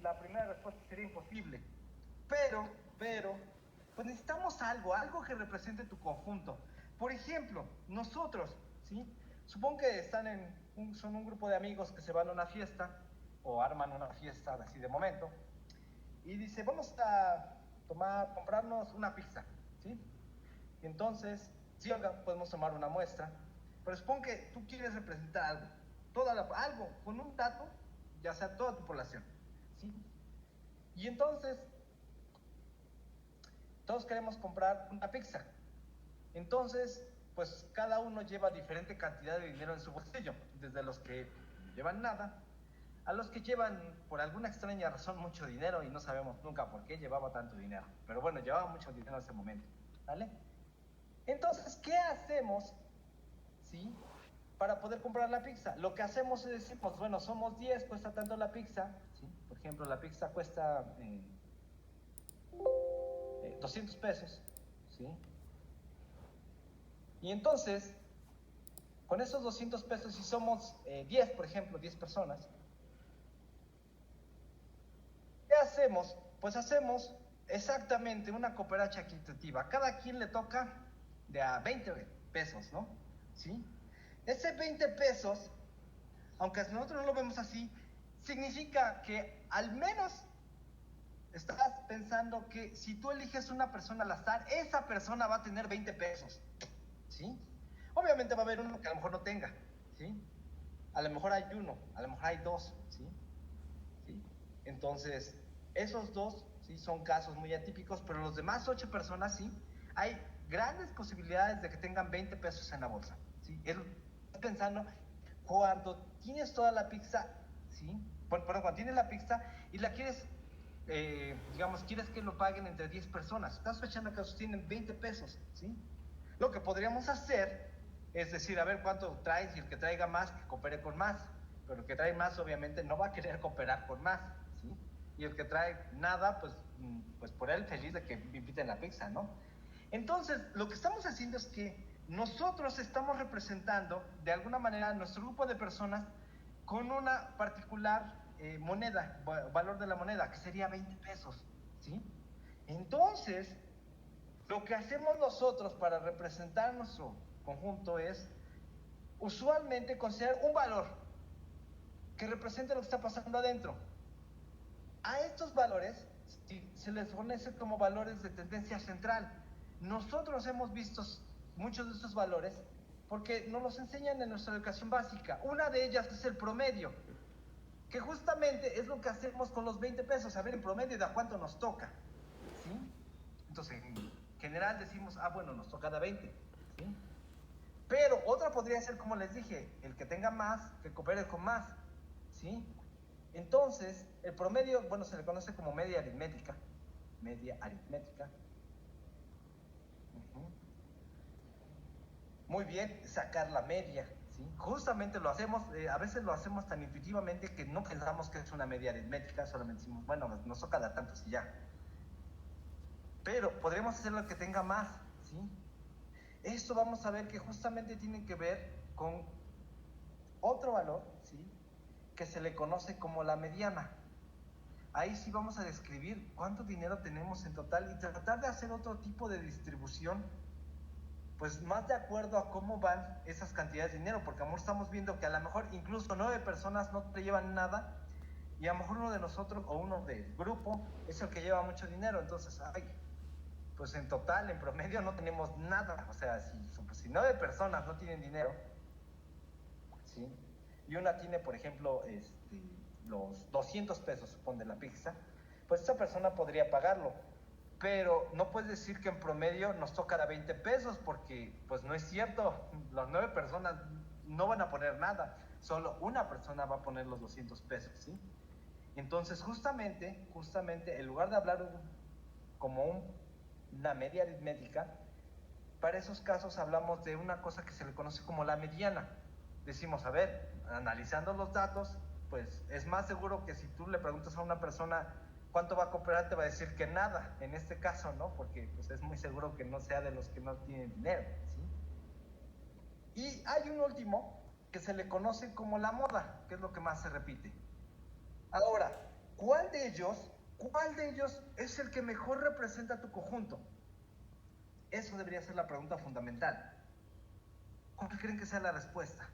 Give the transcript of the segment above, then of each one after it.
la primera respuesta sería imposible. Pero, pues necesitamos algo que represente tu conjunto. Por ejemplo, nosotros, ¿sí? Supongo que son un grupo de amigos que se van a una fiesta o arman una fiesta así de momento y dice, vamos a comprarnos una pizza, ¿sí? Y entonces, sí, Olga, podemos tomar una muestra, pero supongo que tú quieres representar algo, algo, con un dato, ya sea toda tu población, ¿sí? Y entonces, todos queremos comprar una pizza. Entonces, pues cada uno lleva diferente cantidad de dinero en su bolsillo, desde los que no llevan nada, a los que llevan, por alguna extraña razón, mucho dinero y no sabemos nunca por qué llevaba tanto dinero. Pero bueno, llevaba mucho dinero en ese momento, ¿vale? Entonces, ¿qué hacemos, sí, para poder comprar la pizza? Lo que hacemos es decimos, bueno, somos 10, cuesta tanto la pizza, ¿sí? Por ejemplo, la pizza cuesta 200 pesos, ¿sí? Y entonces, con esos 200 pesos, si somos 10, por ejemplo, 10 personas, ¿qué hacemos? Pues hacemos exactamente una cooperacha equitativa. Cada quien le toca de a 20 pesos, ¿no? ¿Sí? Ese 20 pesos, aunque nosotros no lo vemos así, significa que al menos estás pensando que si tú eliges una persona al azar, esa persona va a tener 20 pesos, ¿sí? Obviamente va a haber uno que a lo mejor no tenga, ¿sí? A lo mejor hay uno, a lo mejor hay dos, ¿sí? ¿Sí? Entonces, esos dos, ¿sí? Son casos muy atípicos, pero los demás 8 personas, ¿sí? Hay grandes posibilidades de que tengan 20 pesos en la bolsa, ¿sí? Estás pensando, cuando tienes toda la pizza, ¿sí? Perdón, cuando tienes la pizza y la quieres, digamos, quieres que lo paguen entre 10 personas, estás sospechando que tienen 20 pesos, ¿sí? Lo que podríamos hacer es decir, a ver cuánto traes y el que traiga más, que coopere con más. Pero el que trae más, obviamente, no va a querer cooperar con más, ¿sí? Y el que trae nada, pues por él feliz de que me inviten la pizza, ¿no? Entonces, lo que estamos haciendo es que nosotros estamos representando, de alguna manera, a nuestro grupo de personas con una particular moneda, valor de la moneda, que sería 20 pesos, ¿sí? Entonces, lo que hacemos nosotros para representar nuestro conjunto es usualmente considerar un valor que represente lo que está pasando adentro. A estos valores se les conoce como valores de tendencia central. Nosotros hemos visto muchos de estos valores porque nos los enseñan en nuestra educación básica. Una de ellas es el promedio, que justamente es lo que hacemos con los 20 pesos, a ver en promedio de a cuánto nos toca, ¿sí? Entonces, en general decimos, bueno, nos toca de 20, ¿sí? Pero otra podría ser, como les dije, el que tenga más, que coopere con más, ¿sí? Entonces, el promedio, bueno, se le conoce como media aritmética. Media aritmética. Muy bien, sacar la media, ¿sí? Justamente lo hacemos, a veces lo hacemos tan intuitivamente que no pensamos que es una media aritmética, solamente decimos, bueno, nos toca dar tantos y ya. Pero podríamos hacer lo que tenga más, ¿sí? Esto vamos a ver que justamente tiene que ver con otro valor, ¿sí? Que se le conoce como la mediana. Ahí sí vamos a describir cuánto dinero tenemos en total y tratar de hacer otro tipo de distribución, pues más de acuerdo a cómo van esas cantidades de dinero, porque a lo mejor estamos viendo que a lo mejor incluso 9 personas no te llevan nada y a lo mejor uno de nosotros o uno del grupo es el que lleva mucho dinero, entonces, pues en total, en promedio no tenemos nada, o sea, si 9 personas no tienen dinero, ¿sí? Y una tiene, por ejemplo, los 200 pesos, supone, de la pizza, pues esa persona podría pagarlo. Pero no puedes decir que en promedio nos tocará 20 pesos, porque pues no es cierto. Las 9 personas no van a poner nada, solo una persona va a poner los 200 pesos, ¿sí? Entonces, justamente, en lugar de hablar como una media aritmética, para esos casos hablamos de una cosa que se le conoce como la mediana. Decimos, a ver, analizando los datos, pues es más seguro que si tú le preguntas a una persona cuánto va a cooperar, te va a decir que nada, en este caso, ¿no? Porque pues es muy seguro que no sea de los que no tienen dinero, ¿sí? Y hay un último que se le conoce como la moda, que es lo que más se repite. Ahora, cuál de ellos es el que mejor representa tu conjunto? Eso debería ser la pregunta fundamental. ¿Cuál creen que sea la respuesta?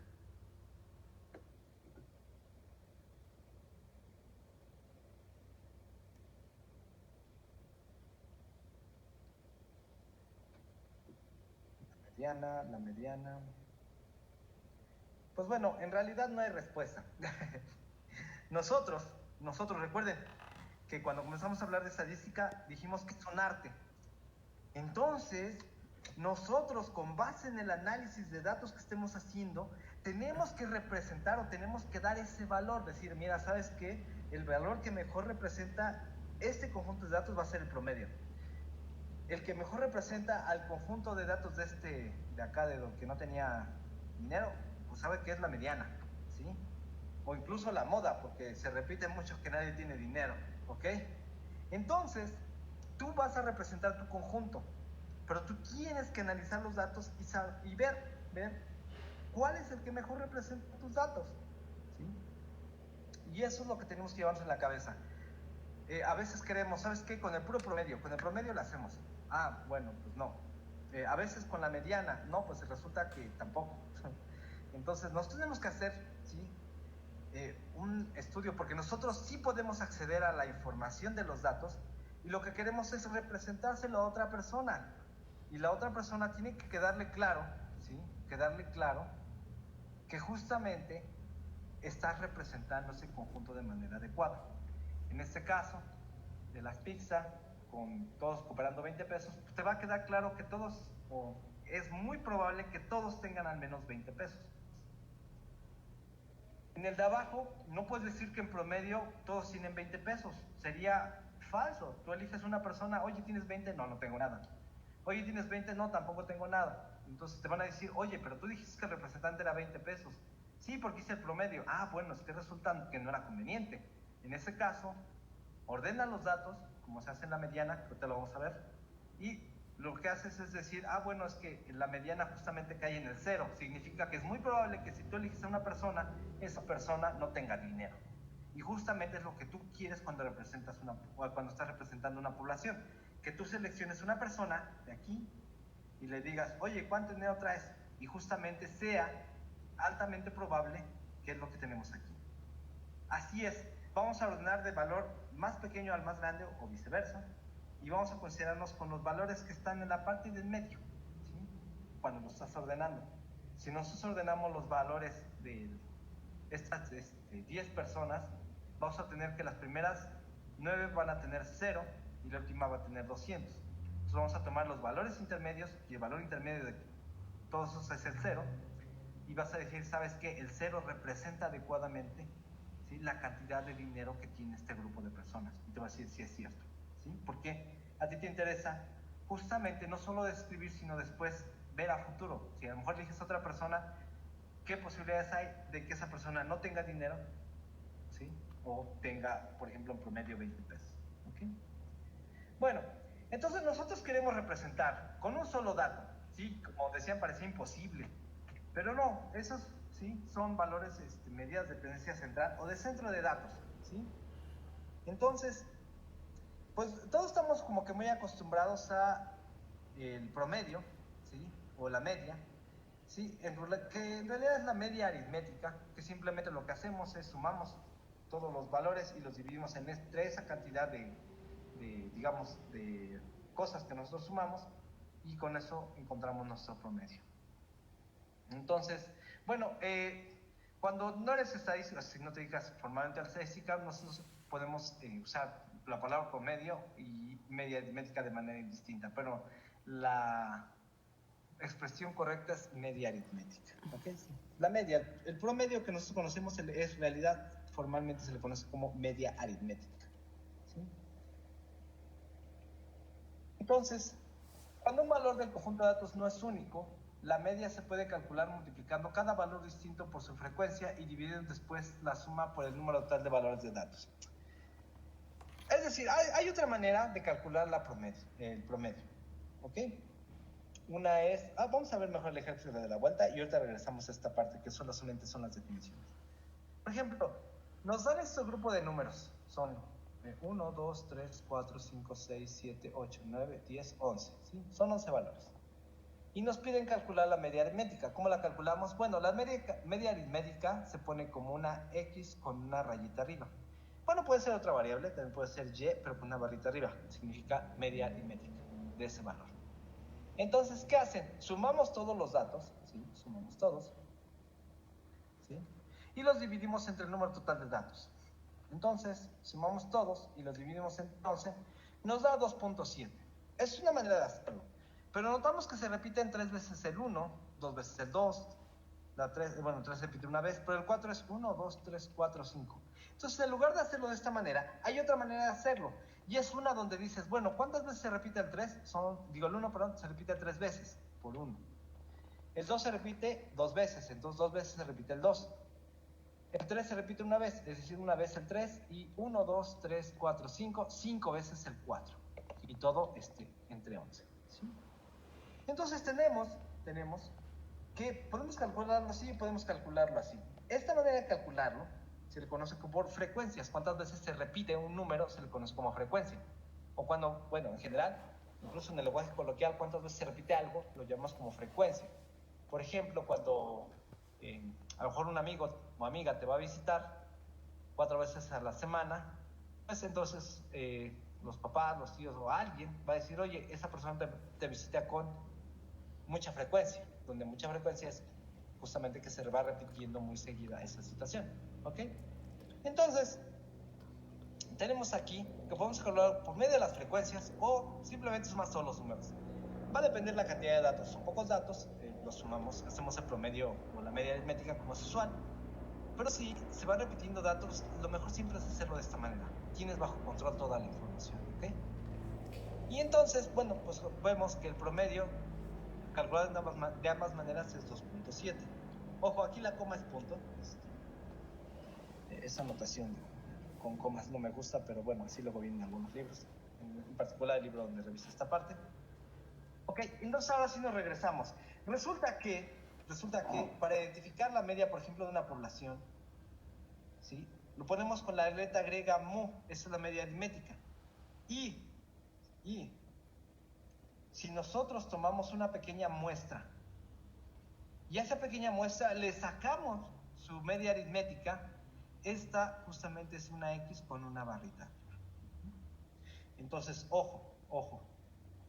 La mediana. Pues bueno, en realidad no hay respuesta. Nosotros recuerden que cuando comenzamos a hablar de estadística dijimos que es un arte. Entonces, nosotros con base en el análisis de datos que estemos haciendo, tenemos que representar o tenemos que dar ese valor, decir, mira, ¿sabes qué? El valor que mejor representa este conjunto de datos va a ser el promedio. El que mejor representa al conjunto de datos de acá, de lo que no tenía dinero, pues sabe que es la mediana, ¿sí? O incluso la moda, porque se repite mucho que nadie tiene dinero, ¿ok? Entonces, tú vas a representar tu conjunto, pero tú tienes que analizar los datos y ver cuál es el que mejor representa tus datos, ¿sí? Y eso es lo que tenemos que llevarnos en la cabeza. A veces queremos, ¿sabes qué? Con el promedio lo hacemos. Ah, bueno, pues no. A veces con la mediana, no, pues resulta que tampoco. Entonces, nos tenemos que hacer, ¿sí? Un estudio, porque nosotros sí podemos acceder a la información de los datos y lo que queremos es representárselo a otra persona. Y la otra persona tiene que quedarle claro, ¿sí? Quedarle claro que justamente estás representando ese conjunto de manera adecuada. En este caso, de las pizzas, con todos cooperando 20 pesos, pues te va a quedar claro que todos, o es muy probable que todos tengan al menos 20 pesos. En el de abajo, no puedes decir que en promedio todos tienen 20 pesos. Sería falso. Tú eliges una persona, oye, ¿tienes 20? No, no tengo nada. Oye, ¿tienes 20? No, tampoco tengo nada. Entonces te van a decir, oye, pero tú dijiste que el representante era 20 pesos. Sí, porque hice el promedio. Ah, bueno, es que resulta que no era conveniente. En ese caso, ordena los datos, como se hace en la mediana, que te lo vamos a ver, y lo que haces es decir, ah, bueno, es que la mediana justamente cae en el 0. Significa que es muy probable que si tú eliges a una persona, esa persona no tenga dinero. Y justamente es lo que tú quieres cuando cuando estás representando una población. Que tú selecciones una persona de aquí y le digas, oye, ¿cuánto dinero traes? Y justamente sea altamente probable que es lo que tenemos aquí. Así es, vamos a ordenar de valor más pequeño al más grande o viceversa, y vamos a considerarnos con los valores que están en la parte del medio, ¿sí? Cuando lo estás ordenando. Si nosotros ordenamos los valores de estas 10 personas, vamos a tener que las primeras 9 van a tener 0 y la última va a tener 200. Entonces vamos a tomar los valores intermedios y el valor intermedio de todos esos es el 0, y vas a decir, ¿sabes qué? El 0 representa adecuadamente, ¿sí?, la cantidad de dinero que tiene este grupo de personas. Y te va a decir si es cierto, ¿sí? Porque a ti te interesa justamente no solo describir, sino después ver a futuro. Si a lo mejor eliges a otra persona, ¿qué posibilidades hay de que esa persona no tenga dinero, ¿sí?, o tenga, por ejemplo, en promedio 20 pesos? ¿Okay? Bueno, entonces nosotros queremos representar con un solo dato, ¿sí? Como decían, parecía imposible, pero no, esos, ¿sí?, son valores, medidas de dependencia central o de centro de datos, ¿sí? Entonces, pues todos estamos como que muy acostumbrados a el promedio, ¿sí?, o la media, ¿sí?, que en realidad es la media aritmética, que simplemente lo que hacemos es sumamos todos los valores y los dividimos entre esa cantidad digamos, de cosas que nosotros sumamos, y con eso encontramos nuestro promedio. Entonces, bueno, cuando no eres estadística, si no te dedicas formalmente a la estadística, nosotros podemos usar la palabra promedio y media aritmética de manera indistinta, pero la expresión correcta es media aritmética, ¿okay? Sí. La media, el promedio que nosotros conocemos es en realidad, formalmente se le conoce como media aritmética, ¿sí? Entonces, cuando un valor del conjunto de datos no es único, la media se puede calcular multiplicando cada valor distinto por su frecuencia y dividiendo después la suma por el número total de valores de datos. Es decir, hay otra manera de calcular el promedio, ¿ok? Una es, vamos a ver mejor el ejemplo de la vuelta y ahorita regresamos a esta parte que solamente son las definiciones. Por ejemplo, nos dan este grupo de números, son 1, 2, 3, 4, 5, 6, 7, 8, 9, 10, 11. ¿Sí? Son 11 valores. Y nos piden calcular la media aritmética. ¿Cómo la calculamos? Bueno, la media aritmética se pone como una X con una rayita arriba. Bueno, puede ser otra variable, también puede ser Y, pero con una barrita arriba. Significa media aritmética de ese valor. Entonces, ¿qué hacen? Sumamos todos los datos, ¿sí? Sumamos todos, ¿sí? Y los dividimos entre el número total de datos. Entonces, sumamos todos y los dividimos entre 11, nos da 2.7. Es una manera de hacerlo. Pero notamos que se repiten 3 veces el 1, 2 veces el 2, la 3, bueno, 3 se repite una vez, pero el 4 es 1, 2, 3, 4, 5. Entonces, en lugar de hacerlo de esta manera, hay otra manera de hacerlo. Y es una donde dices, bueno, ¿cuántas veces se repite el 3? El 1, perdón, se repite 3 veces, por 1. El 2 se repite 2 veces, entonces 2 veces se repite el 2. El 3 se repite una vez, es decir, una vez el 3, y 1, 2, 3, 4, 5, 5 veces el 4. Y todo entre 11. ¿Sí? Entonces tenemos que podemos calcularlo así y podemos calcularlo así. Esta manera de calcularlo se le conoce por frecuencias. ¿Cuántas veces se repite un número? Se le conoce como frecuencia. O cuando, bueno, en general, incluso en el lenguaje coloquial, cuántas veces se repite algo, lo llamamos como frecuencia. Por ejemplo, cuando a lo mejor un amigo o amiga te va a visitar 4 veces a la semana, pues entonces los papás, los tíos o alguien va a decir, oye, esa persona te visita con mucha frecuencia, donde mucha frecuencia es justamente que se va repitiendo muy seguida esa situación, ¿ok? Entonces, tenemos aquí que podemos calcular por medio de las frecuencias o simplemente sumar todos los números. Va a depender la cantidad de datos. Son pocos datos, los sumamos, hacemos el promedio o la media aritmética como es usual. Pero si se van repitiendo datos, lo mejor siempre es hacerlo de esta manera. Tienes bajo control toda la información, ¿ok? Y entonces, bueno, pues vemos que el promedio calculado de ambas maneras es 2.7. Ojo, aquí la coma es punto. Esa notación con comas no me gusta, pero bueno, así luego vienen algunos libros. En particular el libro donde revisa esta parte. Ok, entonces ahora sí nos regresamos. Resulta que para identificar la media, por ejemplo, de una población, ¿sí? Lo ponemos con la letra griega mu, esa es la media aritmética. Y si nosotros tomamos una pequeña muestra y a esa pequeña muestra le sacamos su media aritmética, esta justamente es una X con una barrita. Entonces, ojo,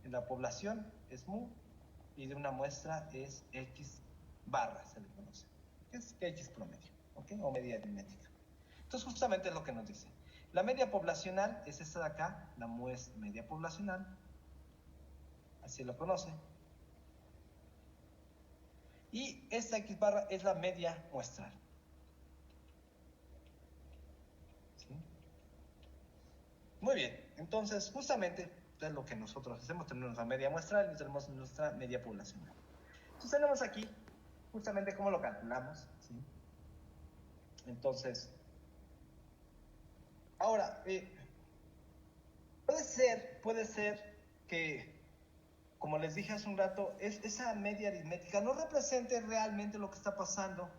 en la población es mu y de una muestra es X barra, se le conoce, que es X promedio, ¿ok? O media aritmética. Entonces, justamente es lo que nos dice. La media poblacional es esta de acá, la muestra media poblacional, así lo conoce. Y esta X barra es la media muestral. ¿Sí? Muy bien, entonces justamente es lo que nosotros hacemos, tenemos nuestra media muestral y tenemos nuestra media poblacional. Entonces tenemos aquí justamente cómo lo calculamos, ¿sí? Entonces, ahora, puede ser que, como les dije hace un rato, esa media aritmética no represente realmente lo que está pasando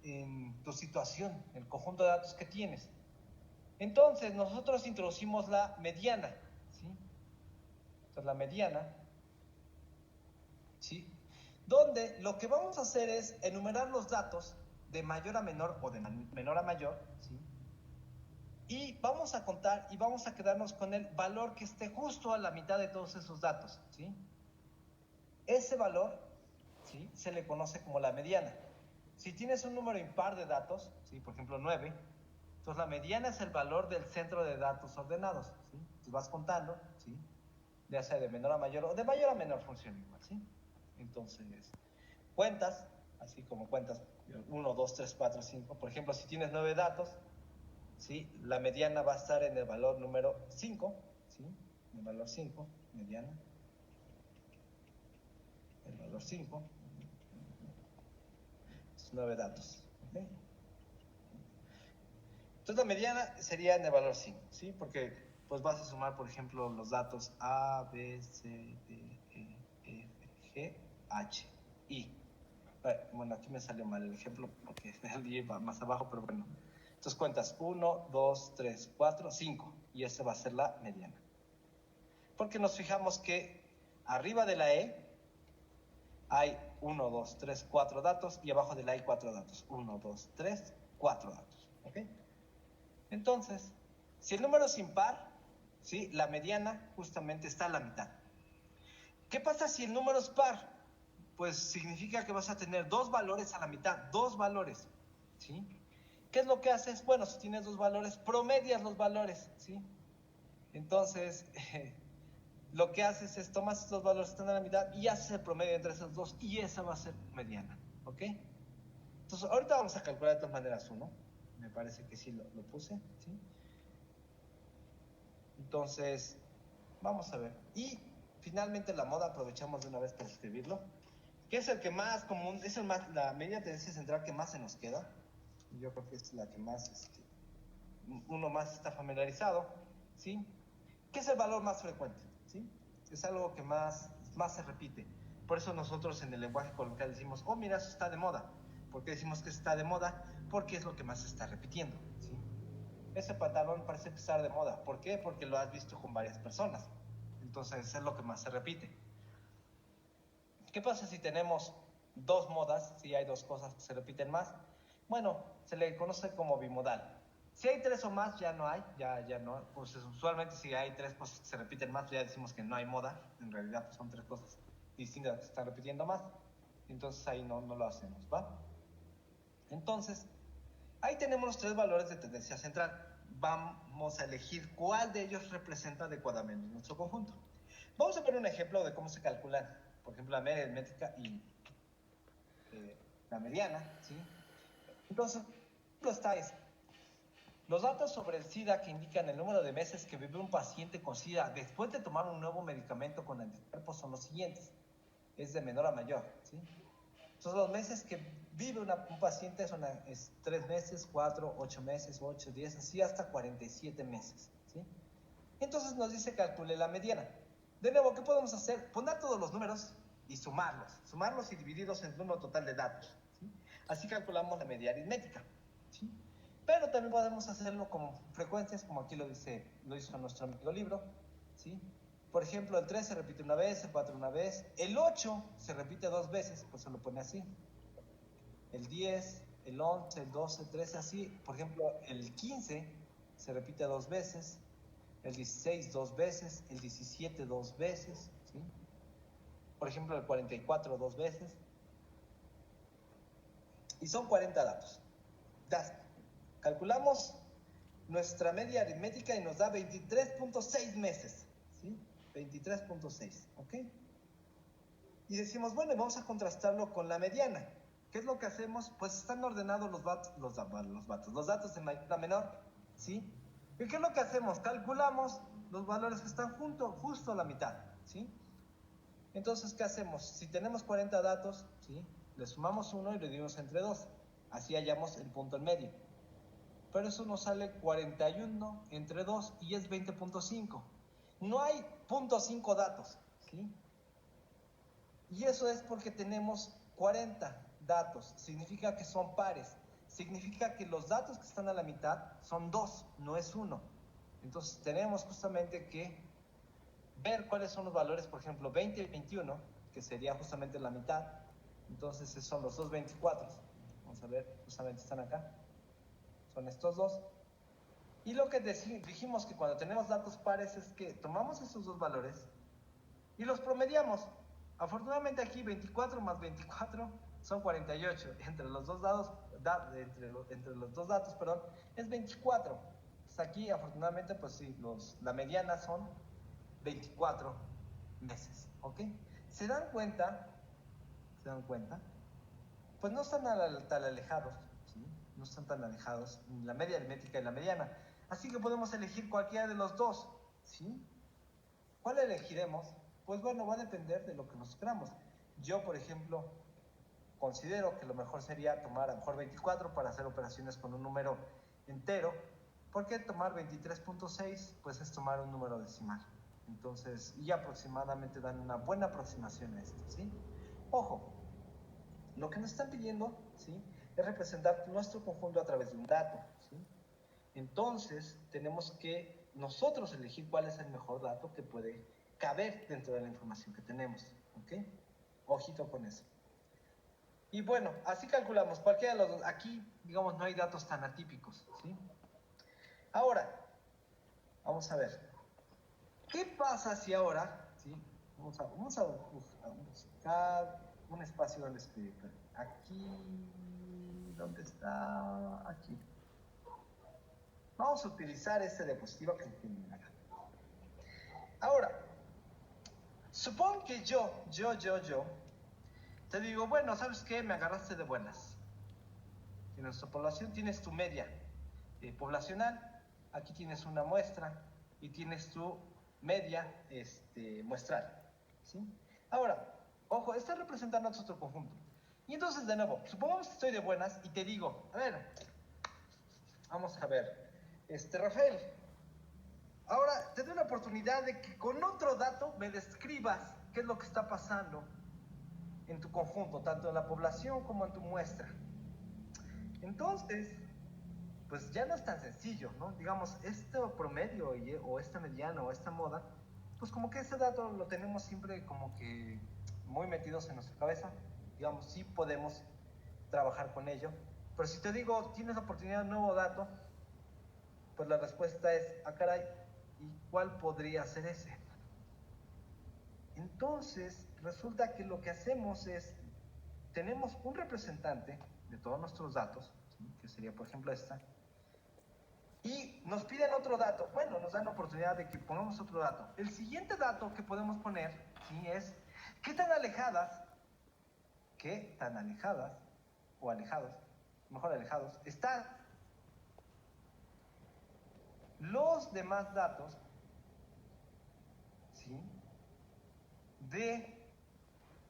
en tu situación, en el conjunto de datos que tienes. Entonces, nosotros introducimos la mediana, ¿sí? Entonces, la mediana, ¿sí? Donde lo que vamos a hacer es enumerar los datos de mayor a menor o de menor a mayor, ¿sí? Y vamos a contar y vamos a quedarnos con el valor que esté justo a la mitad de todos esos datos, ¿sí? Ese valor, ¿sí? Se le conoce como la mediana. Si tienes un número impar de datos, ¿sí? Por ejemplo 9, entonces la mediana es el valor del centro de datos ordenados, ¿sí? Entonces vas contando, ¿sí? Ya sea de menor a mayor o de mayor a menor, funciona igual, ¿sí? Entonces, cuentas, así como cuentas 1, 2, 3, 4, 5. Por ejemplo, si tienes 9 datos, ¿sí? La mediana va a estar en el valor número 5, ¿sí? En el valor 5, mediana. El valor 5. 9 datos, ¿okay? Entonces la mediana sería en el valor 5, ¿sí? Porque pues vas a sumar, por ejemplo, los datos A, B, C, D, E, F, G, H, I. Bueno, aquí me salió mal el ejemplo porque el I va más abajo, pero bueno. Entonces cuentas 1, 2, 3, 4, 5. y esa va a ser la mediana. Porque nos fijamos que arriba de la E hay 1, 2, 3, 4 datos y abajo de la E hay 4 datos. 1, 2, 3, 4 datos. ¿Ok? Entonces, si el número es impar, ¿sí? La mediana justamente está a la mitad. ¿Qué pasa si el número es par? Pues significa que vas a tener dos valores a la mitad, dos valores, ¿sí? ¿Qué es lo que haces? Bueno, si tienes dos valores, promedias los valores, ¿sí? Entonces, lo que haces es tomas estos valores que están a la mitad y haces el promedio entre esos dos y esa va a ser mediana, ¿ok? Entonces, ahorita vamos a calcular de todas maneras uno. Me parece que sí lo puse, ¿sí? Entonces, vamos a ver. Y finalmente la moda, aprovechamos de una vez para escribirlo, que es el que más común, es el más, la medida de tendencia central que más se nos queda. Yo creo que es la que más, uno más está familiarizado, ¿sí? ¿Qué es el valor más frecuente? ¿Sí? Es algo que más se repite. Por eso nosotros en el lenguaje coloquial decimos, oh, mira, eso está de moda. ¿Por qué decimos que está de moda? Porque es lo que más se está repitiendo, ¿sí? Ese pantalón parece que está de moda. ¿Por qué? Porque lo has visto con varias personas. Entonces es lo que más se repite. ¿Qué pasa si tenemos dos modas? Si hay dos cosas que se repiten más. Bueno, se le conoce como bimodal. Si hay tres o más, ya no hay, ya no. Pues usualmente si hay tres cosas que se repiten más, ya decimos que no hay moda. En realidad pues, son tres cosas distintas que se están repitiendo más. Entonces ahí no lo hacemos, ¿va? Entonces, ahí tenemos los tres valores de tendencia central. Vamos a elegir cuál de ellos representa adecuadamente nuestro conjunto. Vamos a ver un ejemplo de cómo se calculan, por ejemplo, la media aritmética y la mediana, ¿sí? Entonces, está es, los datos sobre el SIDA que indican el número de meses que vive un paciente con SIDA después de tomar un nuevo medicamento con anticuerpos son los siguientes. Es de menor a mayor, ¿sí? Entonces, los meses que vive un paciente son 3 meses, 4, 8 meses, 8, 10, así hasta 47 meses, ¿sí? Entonces nos dice calcule la mediana. De nuevo, ¿qué podemos hacer? Poner todos los números y sumarlos y dividirlos en el número total de datos, ¿sí? Así calculamos la media aritmética, ¿sí? Pero también podemos hacerlo con frecuencias, como aquí lo hizo nuestro amigo libro, ¿sí? Por ejemplo, el 3 se repite una vez, el 4 una vez, el 8 se repite dos veces, pues se lo pone así. El 10, el 11, el 12, el 13, así. Por ejemplo, el 15 se repite dos veces, el 16 dos veces, el 17 dos veces, ¿sí? Por ejemplo, el 44 dos veces. Y son 40 datos. Calculamos nuestra media aritmética y nos da 23.6 meses, ¿sí? 23.6, ¿ok? Y decimos, bueno, vamos a contrastarlo con la mediana. ¿Qué es lo que hacemos? Pues están ordenados los datos de mayor a menor, ¿sí? ¿Y qué es lo que hacemos? Calculamos los valores que están justo a la mitad, ¿sí? Entonces, ¿qué hacemos? Si tenemos 40 datos, ¿sí? Le sumamos 1 y lo dividimos entre 2. Así hallamos el punto en medio. Pero eso nos sale 41 entre 2 y es 20.5. No hay 0.5 datos, ¿sí? Y eso es porque tenemos 40 datos. Significa que son pares. Significa que los datos que están a la mitad son 2, no es 1. Entonces tenemos justamente que ver cuáles son los valores, por ejemplo, 20 y 21, que sería justamente la mitad. Entonces son los dos 24. Vamos a ver, justamente están acá. Son estos dos. Y lo que dijimos que cuando tenemos datos pares es que tomamos esos dos valores y los promediamos. Afortunadamente aquí 24 más 24 son 48. Entre los dos datos, es 24. Entonces aquí afortunadamente pues sí, la mediana son 24 meses, ¿ok? ¿Se dan cuenta? Pues no están tan alejados, ¿sí? No están tan alejados, la media aritmética y la mediana. Así que podemos elegir cualquiera de los dos, ¿sí? ¿Cuál elegiremos? Pues bueno, va a depender de lo que nos queramos. Yo, por ejemplo, considero que lo mejor sería tomar a lo mejor 24 para hacer operaciones con un número entero, porque tomar 23.6 pues es tomar un número decimal. Entonces, y aproximadamente dan una buena aproximación a esto, ¿sí? Ojo, lo que nos están pidiendo, ¿sí? Es representar nuestro conjunto a través de un dato, ¿sí? Entonces, tenemos que nosotros elegir cuál es el mejor dato que puede caber dentro de la información que tenemos, ¿ok? Ojito con eso. Y bueno, así calculamos, cualquiera de los dos. Aquí, digamos, no hay datos tan atípicos, ¿sí? Ahora, vamos a ver. ¿Qué pasa si ahora, ¿sí? Vamos a buscar un espacio donde escribir. Aquí, ¿dónde está? Aquí. Vamos a utilizar este diapositiva que tiene acá. Ahora, supón que yo, te digo, bueno, ¿sabes qué? Me agarraste de buenas. En nuestra población tienes tu media poblacional, aquí tienes una muestra y tienes tu media muestral, ¿sí? Ahora, ojo, está representando a nuestro conjunto. Y entonces, de nuevo, supongamos que estoy de buenas y te digo, a ver, vamos a ver, Rafael, ahora te doy la oportunidad de que con otro dato me describas qué es lo que está pasando en tu conjunto, tanto en la población como en tu muestra. Entonces, pues ya no es tan sencillo, ¿no? Digamos, este promedio o esta mediana o esta moda, pues como que ese dato lo tenemos siempre como que muy metidos en nuestra cabeza. Digamos, sí podemos trabajar con ello. Pero si te digo, tienes la oportunidad de un nuevo dato, pues la respuesta es, ah, caray, ¿y cuál podría ser ese? Entonces, resulta que lo que hacemos es, tenemos un representante de todos nuestros datos, ¿sí? Que sería, por ejemplo, esta, y nos piden otro dato. Bueno, nos dan la oportunidad de que pongamos otro dato. El siguiente dato que podemos poner, ¿sí? Es qué tan alejadas, o alejados, mejor alejados, están los demás datos, ¿sí? De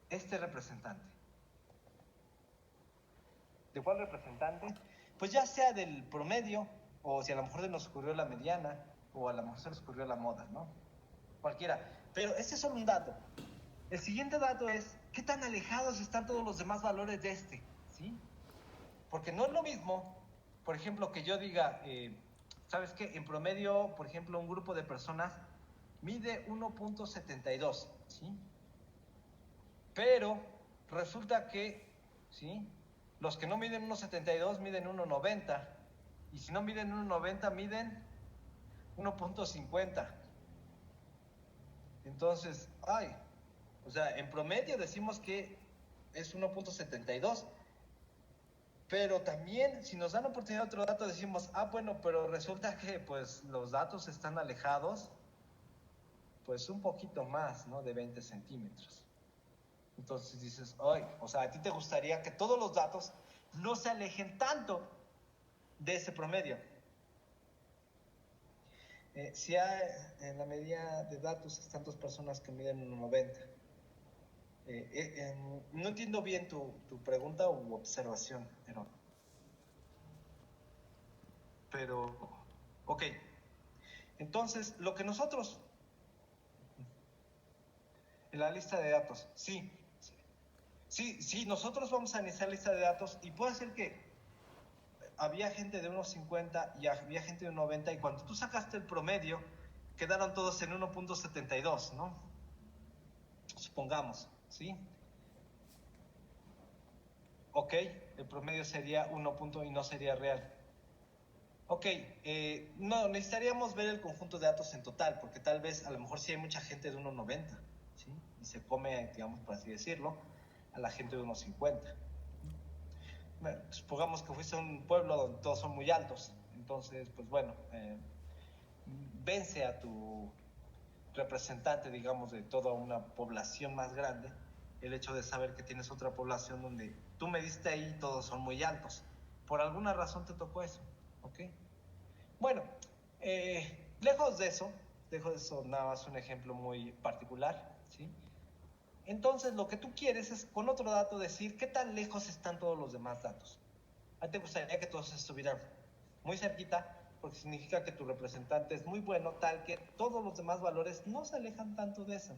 este representante. ¿De cuál representante? Pues ya sea del promedio, o si a lo mejor nos ocurrió la mediana, o a lo mejor se nos ocurrió la moda, ¿no? Cualquiera. Pero ese es solo un dato. El siguiente dato es, ¿qué tan alejados están todos los demás valores de este? ¿Sí? Porque no es lo mismo, por ejemplo, que yo diga, ¿sabes qué? En promedio, por ejemplo, un grupo de personas mide 1.72, ¿sí? Pero resulta que, ¿sí? Los que no miden 1.72 miden 1.90. Y si no miden 1.90, miden 1.50. Entonces, o sea, en promedio decimos que es 1.72. Pero también, si nos dan oportunidad de otro dato, decimos, bueno, pero resulta que pues los datos están alejados, pues un poquito más, ¿no? De 20 centímetros. Entonces dices, o sea, a ti te gustaría que todos los datos no se alejen tanto de ese promedio. Si hay, en la medida de datos están dos personas que miden 1.90. No entiendo bien tu pregunta u observación, pero ok. Entonces, lo que nosotros, en la lista de datos, sí, nosotros vamos a analizar la lista de datos y puede ser que había gente de 1.50 y había gente de 1.90 y cuando tú sacaste el promedio, quedaron todos en 1.72, ¿no? Supongamos, ¿sí? Ok, el promedio sería 1 punto y no sería real. Ok, no, necesitaríamos ver el conjunto de datos en total, porque tal vez a lo mejor sí hay mucha gente de 1.90, ¿sí? Y se come, digamos, por así decirlo, a la gente de 1.50. Bueno, supongamos que fuiste a un pueblo donde todos son muy altos, entonces, pues bueno, vence a tu representante, digamos, de toda una población más grande, el hecho de saber que tienes otra población donde tú mediste ahí y todos son muy altos. Por alguna razón te tocó eso, ¿ok? Bueno, lejos de eso, nada más un ejemplo muy particular, ¿sí? Entonces, lo que tú quieres es, con otro dato, decir qué tan lejos están todos los demás datos. A ti te gustaría que todos estuvieran muy cerquita, porque significa que tu representante es muy bueno, tal que todos los demás valores no se alejan tanto de eso.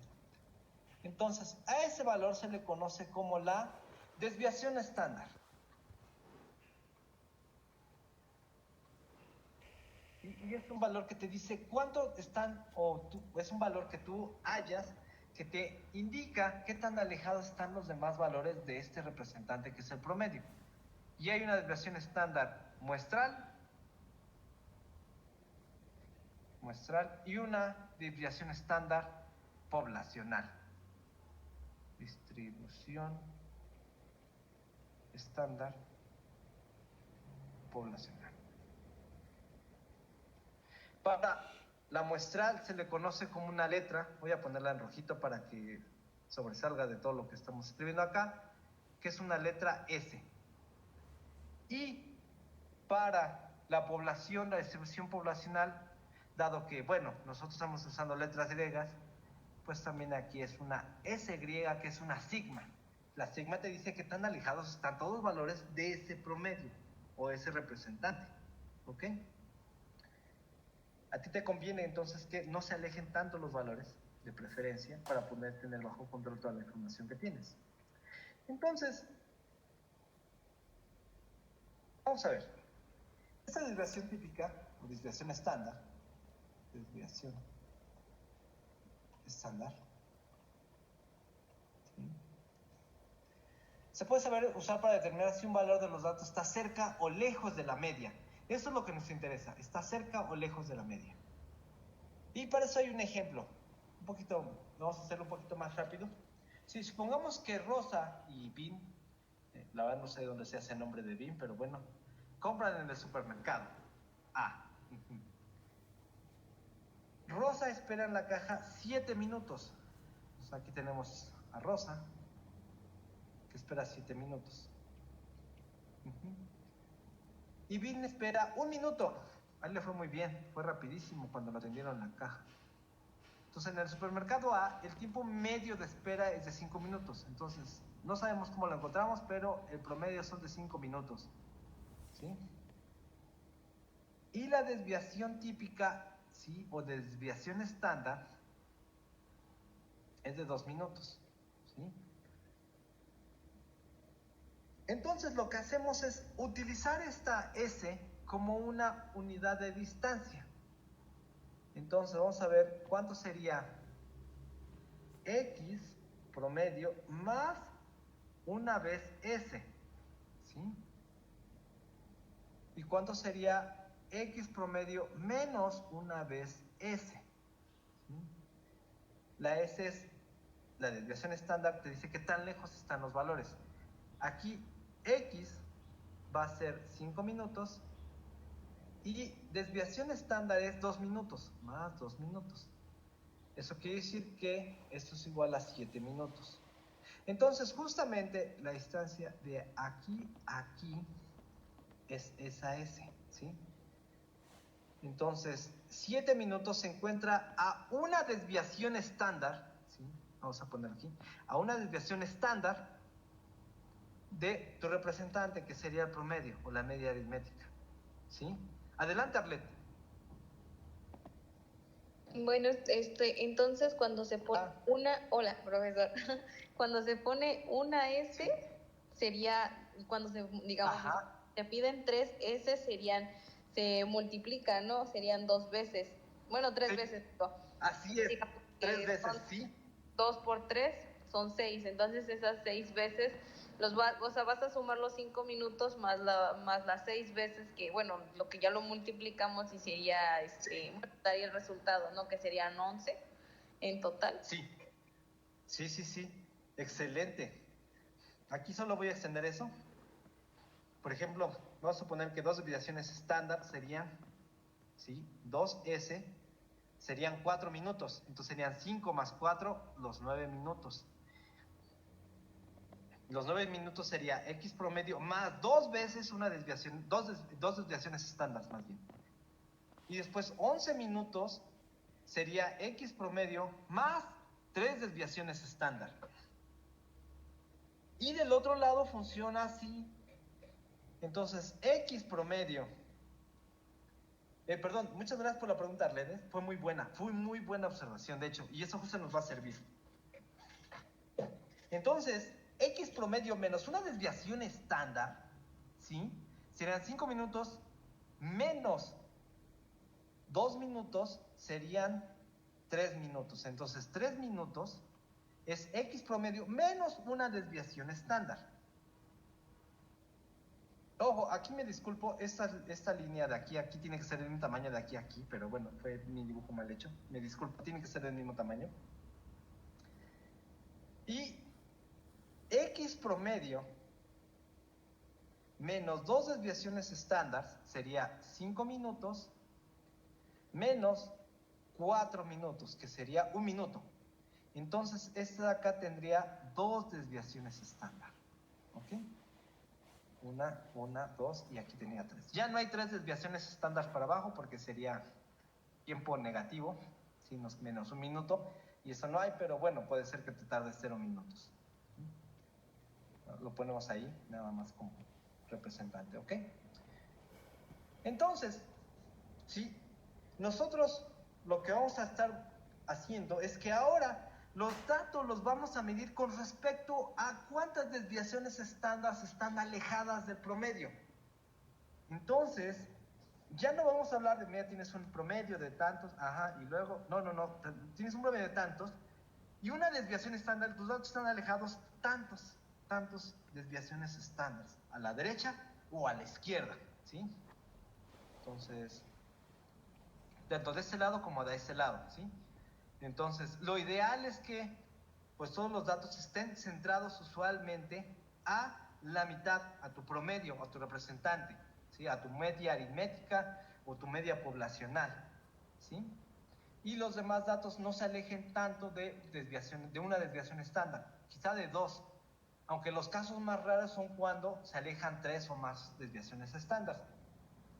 Entonces, a ese valor se le conoce como la desviación estándar. Y es un valor que te dice cuánto están, es un valor que tú hallas que te indica qué tan alejados están los demás valores de este representante que es el promedio. Y hay una desviación estándar muestral y una desviación estándar poblacional. Distribución estándar poblacional. Para la muestral se le conoce como una letra, voy a ponerla en rojito para que sobresalga de todo lo que estamos escribiendo acá, que es una letra S. Y para la población, la distribución poblacional, dado que, bueno, nosotros estamos usando letras griegas, pues también aquí es una S griega, que es una sigma. La sigma te dice que tan alejados están todos los valores de ese promedio o ese representante, ¿ok? A ti te conviene entonces que no se alejen tanto los valores de preferencia para poder tener bajo control toda la información que tienes. Entonces, vamos a ver. Esta desviación típica o desviación estándar, ¿sí? Se puede saber usar para determinar si un valor de los datos está cerca o lejos de la media. Eso es lo que nos interesa, está cerca o lejos de la media. Y para eso hay un ejemplo, vamos a hacerlo un poquito más rápido. Si supongamos que Rosa y Vin, la verdad no sé dónde se hace el nombre de Vin, pero bueno, compran en el supermercado. Rosa espera en la caja 7 minutos. Pues aquí tenemos a Rosa, que espera 7 minutos. Y Vin espera 1 minuto. A él le fue muy bien, fue rapidísimo cuando lo atendieron en la caja. Entonces, en el supermercado A, el tiempo medio de espera es de 5 minutos. Entonces, no sabemos cómo lo encontramos, pero el promedio son de 5 minutos. ¿Sí? Y la desviación típica, ¿sí? O desviación estándar, es de 2 minutos. ¿Sí? Entonces, lo que hacemos es utilizar esta S como una unidad de distancia. Entonces, vamos a ver cuánto sería X promedio más una vez S, ¿sí? ¿Y cuánto sería X promedio menos una vez S? ¿Sí? La S es la desviación estándar, te dice qué tan lejos están los valores. Aquí X va a ser 5 minutos y desviación estándar es 2 minutos, más 2 minutos. Eso quiere decir que esto es igual a 7 minutos. Entonces, justamente la distancia de aquí a aquí es esa S, ¿sí? Entonces, 7 minutos se encuentra a una desviación estándar, ¿sí? Vamos a poner aquí, a una desviación estándar de tu representante, que sería el promedio o la media aritmética, ¿sí? Adelante, Arlette. Bueno, entonces cuando se pone hola, profesor, cuando se pone una S, sería, cuando digamos, se piden 3 S, se multiplica, ¿no? Serían 2 veces, bueno, 3 Sí. veces, ¿no? Así es, 3 veces, sí. 2 por 3 son 6, entonces esas 6 veces, o sea, vas a sumar los 5 minutos más las 6 veces que, bueno, lo que ya lo multiplicamos y sería, daría el resultado, ¿no? Que serían 11 en total. Sí, excelente. Aquí solo voy a extender eso. Por ejemplo, vamos a suponer que 2 desviaciones estándar serían, ¿sí? 2S serían 4 minutos, entonces serían 5 más 4, los 9 minutos. Los 9 minutos sería X promedio más 2 veces una desviación, dos desviaciones estándar más bien. Y después 11 minutos sería X promedio más 3 desviaciones estándar. Y del otro lado funciona así. Entonces, X promedio. Perdón, muchas gracias por la pregunta, Arlene. Fue muy buena observación, de hecho, y eso justo nos va a servir. Entonces, X promedio menos una desviación estándar, ¿sí? Serían 5 minutos menos 2 minutos serían 3 minutos. Entonces, 3 minutos es X promedio menos una desviación estándar. Ojo, aquí me disculpo, esta línea de aquí a aquí tiene que ser del mismo tamaño de aquí a aquí, pero bueno, fue mi dibujo mal hecho. Me disculpo, tiene que ser del mismo tamaño. Y X promedio menos 2 desviaciones estándar sería 5 minutos menos 4 minutos, que sería 1 minuto. Entonces, esta de acá tendría 2 desviaciones estándar. ¿Ok? Una, 2 y aquí tenía 3. Ya no hay 3 desviaciones estándar para abajo porque sería tiempo negativo, ¿sí? Menos 1 minuto. Y eso no hay, pero bueno, puede ser que te tardes 0 minutos. Lo ponemos ahí, nada más como representante, ¿ok? Entonces, ¿sí? Nosotros lo que vamos a estar haciendo es que ahora los datos los vamos a medir con respecto a cuántas desviaciones estándar están alejadas del promedio. Entonces, ya no vamos a hablar de, mira, tienes un promedio de tantos, ajá, y luego, no, tienes un promedio de tantos, y una desviación estándar, tus datos están alejados tantos desviaciones estándar, a la derecha o a la izquierda, ¿sí? Entonces, tanto de este lado como de este lado, ¿sí? Entonces, lo ideal es que pues todos los datos estén centrados usualmente a la mitad, a tu promedio, a tu representante, ¿sí? A tu media aritmética o tu media poblacional, ¿sí? Y los demás datos no se alejen tanto de una desviación estándar, quizá de 2, aunque los casos más raros son cuando se alejan 3 o más desviaciones estándar.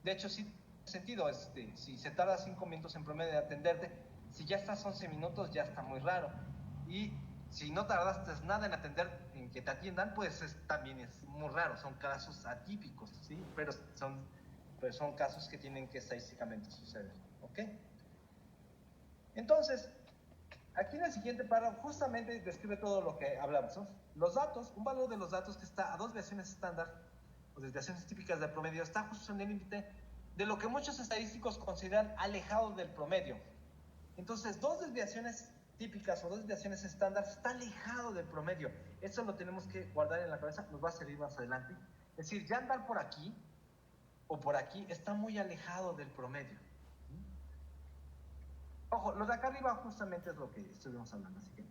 De hecho, sí tiene sentido, si se tarda 5 minutos en promedio de atenderte, si ya estás 11 minutos ya está muy raro. Y si no tardaste nada en atender, en que te atiendan, pues también es muy raro, son casos atípicos, ¿sí? Pero son casos que tienen que estadísticamente suceder, ¿ok? Entonces, aquí en el siguiente párrafo justamente describe todo lo que hablamos, ¿no? Los datos, un valor de los datos que está a 2 desviaciones estándar, o desviaciones típicas del promedio, está justo en el límite de lo que muchos estadísticos consideran alejado del promedio. Entonces, 2 desviaciones típicas o 2 desviaciones estándar está alejado del promedio. Eso lo tenemos que guardar en la cabeza, nos va a servir más adelante. Es decir, ya andar por aquí o por aquí está muy alejado del promedio. Ojo, lo de acá arriba justamente es lo que estuvimos hablando, así que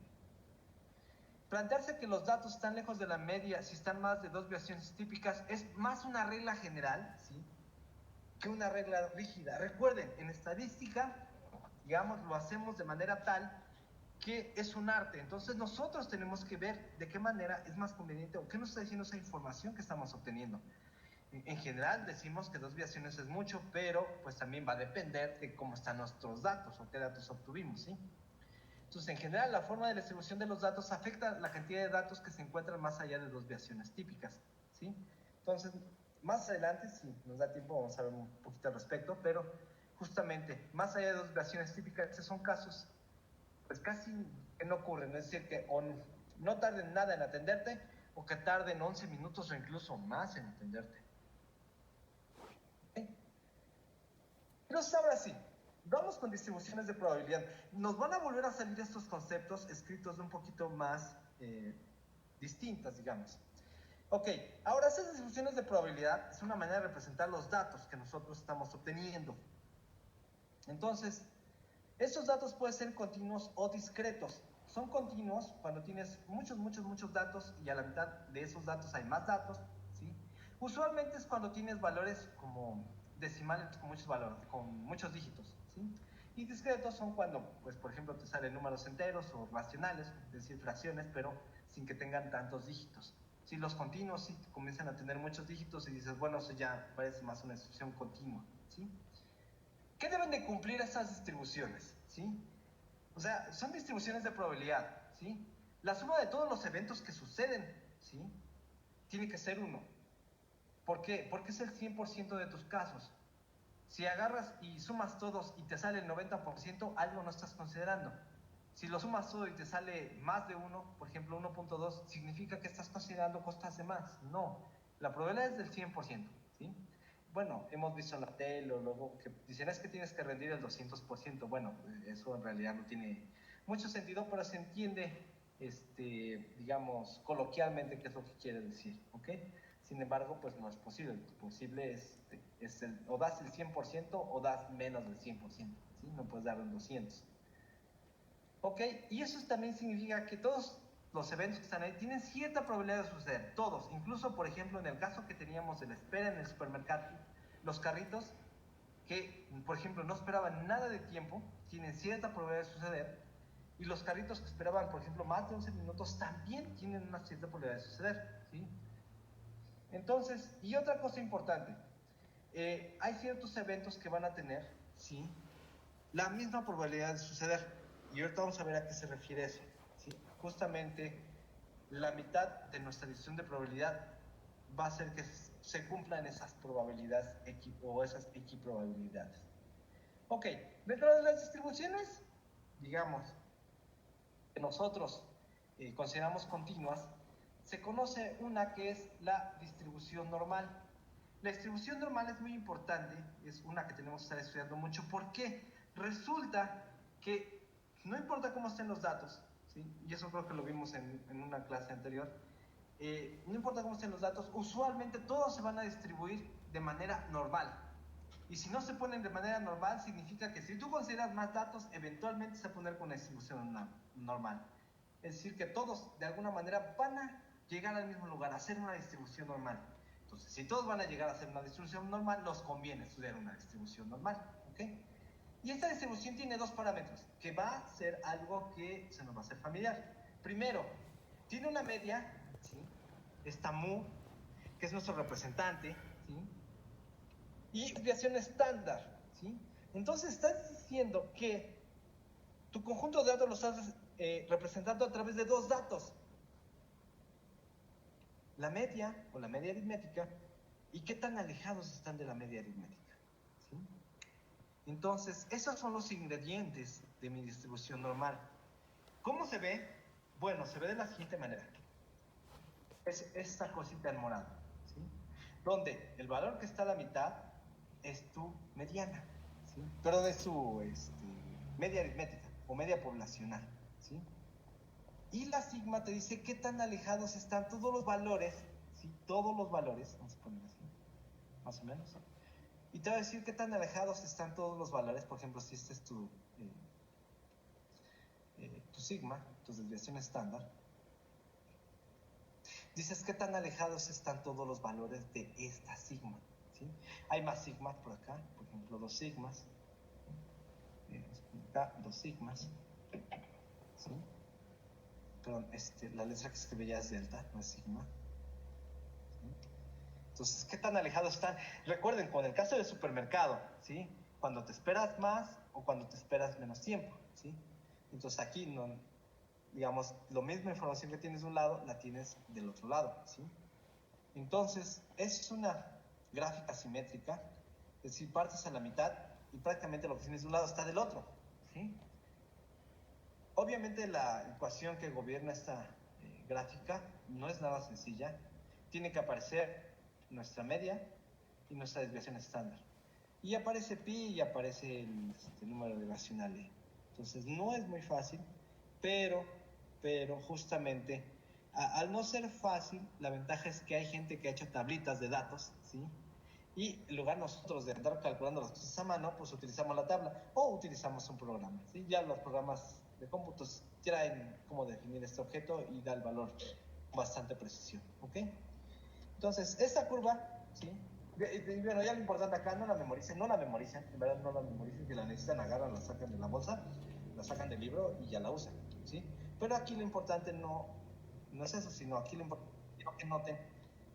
plantearse que los datos están lejos de la media si están más de 2 desviaciones típicas es más una regla general, ¿sí?, que una regla rígida. Recuerden, en estadística, digamos, lo hacemos de manera tal que es un arte. Entonces nosotros tenemos que ver de qué manera es más conveniente o qué nos está diciendo esa información que estamos obteniendo. En general decimos que 2 desviaciones es mucho, pero pues también va a depender de cómo están nuestros datos o qué datos obtuvimos, ¿sí? Entonces, en general, la forma de la distribución de los datos afecta la cantidad de datos que se encuentran más allá de 2 desviaciones típicas, ¿sí? Entonces, más adelante, si nos da tiempo, vamos a ver un poquito al respecto, pero justamente, más allá de 2 desviaciones típicas, estos son casos, pues casi que no ocurren, es decir, que no tarden nada en atenderte, o que tarden 11 minutos o incluso más en atenderte. ¿Okay? Entonces, ahora sí, vamos con distribuciones de probabilidad. Nos van a volver a salir estos conceptos escritos de un poquito más distintas, digamos. Ok, ahora esas distribuciones de probabilidad es una manera de representar los datos que nosotros estamos obteniendo. Entonces, estos datos pueden ser continuos o discretos. Son continuos cuando tienes muchos datos y a la mitad de esos datos hay más datos, ¿sí? Usualmente es cuando tienes valores como decimales con muchos valores, con muchos dígitos, ¿sí? Y discretos son cuando, pues, por ejemplo, te salen números enteros o racionales, es decir, fracciones, pero sin que tengan tantos dígitos. Si los continuos sí comienzan a tener muchos dígitos y dices, bueno, eso ya parece más una distribución continua, ¿sí? ¿Qué deben de cumplir esas distribuciones? ¿Sí? O sea, son distribuciones de probabilidad, ¿sí? La suma de todos los eventos que suceden, ¿sí?, tiene que ser 1. ¿Por qué? Porque es el 100% de tus casos. Si agarras y sumas todos y te sale el 90%, algo no estás considerando. Si lo sumas todo y te sale más de 1, por ejemplo 1.2, significa que estás considerando cosas de más. No, la probabilidad es del 100%, ¿sí? bueno, hemos visto en la tele o luego que dicen es que tienes que rendir el 200%. Bueno, eso en realidad no tiene mucho sentido, pero se entiende, digamos, coloquialmente qué es lo que quiere decir, ¿ok? Sin embargo, pues no es posible. Lo posible es o das el 100% o das menos del 100%, ¿sí? No puedes dar un 200%. ¿Ok? Y eso también significa que todos los eventos que están ahí tienen cierta probabilidad de suceder, todos. Incluso, por ejemplo, en el caso que teníamos de la espera en el supermercado, los carritos que, por ejemplo, no esperaban nada de tiempo, tienen cierta probabilidad de suceder. Y los carritos que esperaban, por ejemplo, más de 11 minutos, también tienen una cierta probabilidad de suceder, ¿sí? Entonces, y otra cosa importante, hay ciertos eventos que van a tener, ¿sí?, la misma probabilidad de suceder. Y ahorita vamos a ver a qué se refiere eso, ¿sí? Justamente la mitad de nuestra distribución de probabilidad va a ser que se cumplan esas probabilidades o esas equiprobabilidades. Ok, dentro de las distribuciones, digamos, que nosotros consideramos continuas, se conoce una que es la distribución normal. La distribución normal es muy importante, es una que tenemos que estar estudiando mucho. ¿Por qué? Resulta que no importa cómo estén los datos, ¿sí? Y eso creo que lo vimos en una clase anterior, no importa cómo estén los datos, usualmente todos se van a distribuir de manera normal. Y si no se ponen de manera normal, significa que si tú consideras más datos, eventualmente se va a poner con una distribución normal. Es decir, que todos de alguna manera van a llegar al mismo lugar, a hacer una distribución normal. Entonces, si todos van a llegar a hacer una distribución normal, nos conviene estudiar una distribución normal, ¿ok? Y esta distribución tiene dos parámetros, que va a ser algo que se nos va a hacer familiar. Primero, tiene una media, ¿sí?, esta mu, que es nuestro representante, ¿sí?, y desviación estándar, ¿sí? Entonces estás diciendo que tu conjunto de datos lo estás representando a través de dos datos, la media o la media aritmética y qué tan alejados están de la media aritmética, ¿sí? Entonces, esos son los ingredientes de mi distribución normal. ¿Cómo se ve? Bueno, se ve de la siguiente manera. Es esta cosita en morado, ¿sí?, donde el valor que está a la mitad es tu mediana, ¿sí?, perdón, es tu media aritmética o media poblacional, ¿sí? Y la sigma te dice qué tan alejados están todos los valores, ¿sí?, todos los valores, vamos a poner así, más o menos, y te va a decir qué tan alejados están todos los valores. Por ejemplo, si este es tu sigma, tu desviación estándar, dices qué tan alejados están todos los valores de esta sigma, ¿sí? Hay más sigmas por acá, por ejemplo, dos sigmas, acá, dos sigmas, ¿sí? Perdón, la letra que escribe ya es delta, no es sigma, ¿sí? Entonces, ¿qué tan alejados están? Recuerden, con el caso del supermercado, ¿sí?, cuando te esperas más o cuando te esperas menos tiempo, ¿sí? Entonces aquí no, digamos, lo misma información que tienes de un lado, la tienes del otro lado, ¿sí? Entonces, es una gráfica simétrica, es decir, partes a la mitad y prácticamente lo que tienes de un lado está del otro, ¿sí? Obviamente la ecuación que gobierna esta gráfica no es nada sencilla. Tiene que aparecer nuestra media y nuestra desviación estándar. Y aparece pi y aparece el número irracional e. Entonces no es muy fácil, pero justamente al no ser fácil, la ventaja es que hay gente que ha hecho tablitas de datos, ¿sí? Y en lugar nosotros de andar calculando las cosas a mano, pues utilizamos la tabla o utilizamos un programa, ¿sí? Ya los programas de cómputos traen cómo definir este objeto y da el valor con bastante precisión, ¿ok? Entonces, esta curva, ¿sí? Y bueno, ya lo importante acá, no la memoricen, en verdad no la memoricen, que la necesitan, agarran, la sacan de la bolsa, la sacan del libro y ya la usan, ¿sí? Pero aquí lo importante no es eso, sino aquí lo importante que noten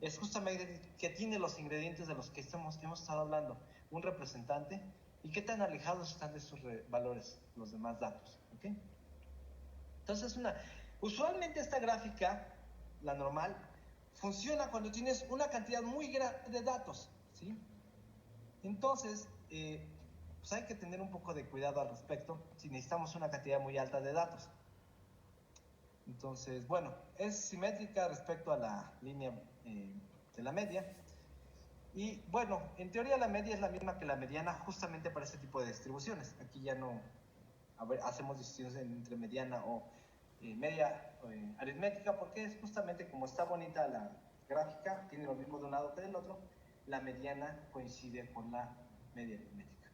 es justamente que tiene los ingredientes de los que hemos estado hablando, un representante, y qué tan alejados están de sus valores los demás datos, ¿ok? Entonces, usualmente esta gráfica, la normal, funciona cuando tienes una cantidad muy grande de datos, ¿sí? Entonces, pues hay que tener un poco de cuidado al respecto si necesitamos una cantidad muy alta de datos. Entonces, bueno, es simétrica respecto a la línea de la media. Y bueno, en teoría la media es la misma que la mediana justamente para este tipo de distribuciones. Aquí ya no hacemos distinciones entre mediana o media aritmética, porque es justamente como está bonita la gráfica, tiene lo mismo de un lado que del otro, la mediana coincide con la media aritmética.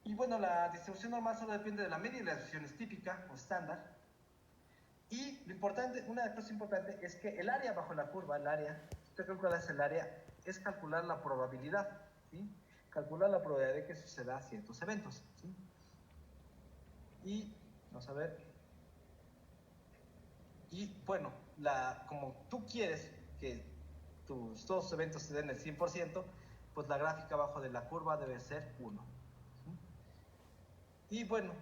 Y bueno, la distribución normal solo depende de la media y la distribución es típica o estándar. Y lo importante, una de las cosas importantes es que el área bajo la curva, el área, usted calcula el área, es calcular la probabilidad, ¿sí? Calcular la probabilidad de que suceda ciertos eventos, ¿sí? Y, vamos a ver, y bueno, como tú quieres que todos los eventos se den el 100%, pues la gráfica abajo de la curva debe ser 1. ¿Sí? Y bueno,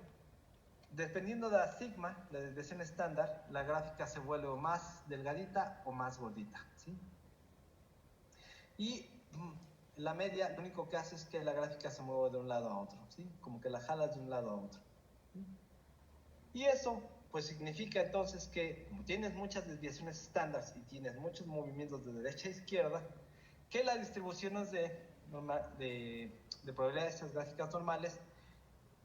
dependiendo de la sigma, la desviación estándar, la gráfica se vuelve o más delgadita o más gordita, ¿sí? Y la media lo único que hace es que la gráfica se mueve de un lado a otro, ¿sí? Como que la jalas de un lado a otro. ¿Sí? Y eso pues significa entonces que como tienes muchas desviaciones estándar y tienes muchos movimientos de derecha a izquierda, que las distribuciones de probabilidad de estas gráficas normales